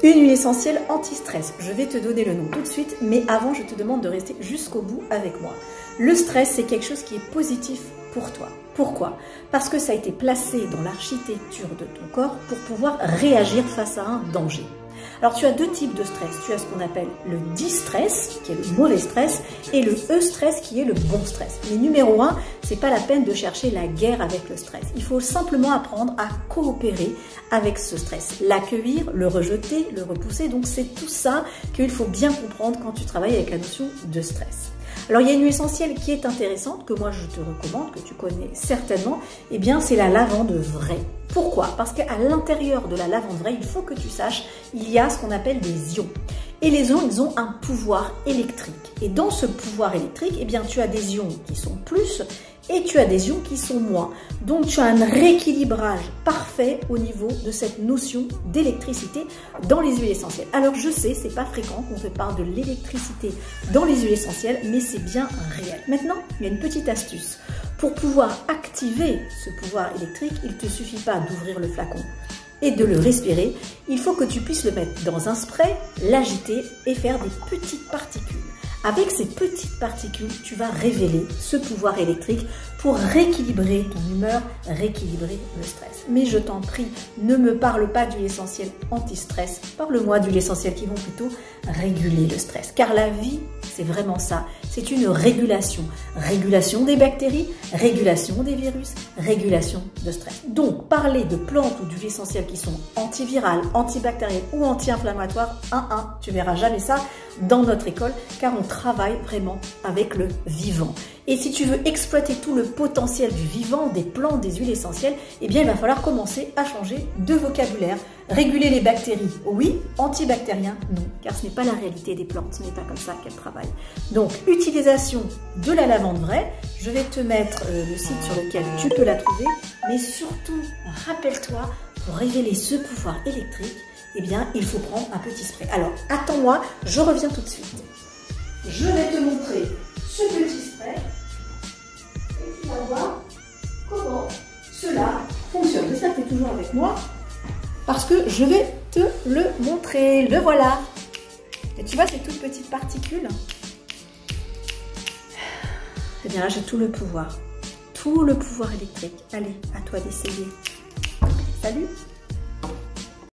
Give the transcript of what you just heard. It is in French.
Une huile essentielle anti-stress. Je vais te donner le nom tout de suite, mais avant, je te demande de rester jusqu'au bout avec moi. Le stress, c'est quelque chose qui est positif pour toi. Pourquoi? Parce que ça a été placé dans l'architecture de ton corps pour pouvoir réagir face à un danger. Alors, tu as deux types de stress. Tu as ce qu'on appelle le distress, qui est le mauvais stress, et le eustress, qui est le bon stress. Mais numéro 1, c'est pas la peine de chercher la guerre avec le stress. Il faut simplement apprendre à coopérer avec ce stress. L'accueillir, le rejeter, le repousser. Donc, c'est tout ça qu'il faut bien comprendre quand tu travailles avec la notion de stress. Alors, il y a une huile essentielle qui est intéressante, que moi je te recommande, que tu connais certainement, eh bien c'est la lavande vraie. Pourquoi? Parce qu'à l'intérieur de la lavande vraie, il faut que tu saches, il y a ce qu'on appelle des ions. Et les ions, ils ont un pouvoir électrique. Et dans ce pouvoir électrique, eh bien tu as des ions qui sont plus et tu as des ions qui sont moins. Donc tu as un rééquilibrage parfait au niveau de cette notion d'électricité dans les huiles essentielles. Alors je sais, c'est pas fréquent qu'on te parle de l'électricité dans les huiles essentielles, mais c'est bien réel. Maintenant, il y a une petite astuce. Pour pouvoir activer ce pouvoir électrique, il ne te suffit pas d'ouvrir le flacon et de le respirer. Il faut que tu puisses le mettre dans un spray, l'agiter et faire des petites particules. Avec ces petites particules, tu vas révéler ce pouvoir électrique pour rééquilibrer ton humeur, rééquilibrer le stress. Mais je t'en prie, ne me parle pas d'huile essentielle anti-stress, parle-moi d'huile essentielle qui vont plutôt réguler le stress. Car la vie, c'est vraiment ça, c'est une régulation. Régulation des bactéries, régulation des virus, régulation de stress. Donc, parler de plantes ou d'huiles essentielles qui sont antivirales, antibactériennes ou anti-inflammatoires, tu verras jamais ça dans notre école, car on travaille vraiment avec le vivant. Et si tu veux exploiter tout le potentiel du vivant, des plantes, des huiles essentielles, eh bien il va falloir commencer à changer de vocabulaire. Réguler les bactéries, oui. Antibactériens, non. Car ce n'est pas la réalité des plantes, ce n'est pas comme ça qu'elles travaillent. Donc, utilisation de la lavande vraie. Je vais te mettre le site sur lequel tu peux la trouver. Mais surtout, rappelle-toi, pour révéler ce pouvoir électrique, eh bien, il faut prendre un petit spray. Alors, attends-moi, je reviens tout de suite. Je vais te montrer ce petit spray et tu vas voir comment cela fonctionne. J'espère que tu es toujours avec moi parce que je vais te le montrer. Le voilà. Et tu vois ces toutes petites particules? Eh bien là, j'ai tout le pouvoir électrique. Allez, à toi d'essayer. Salut!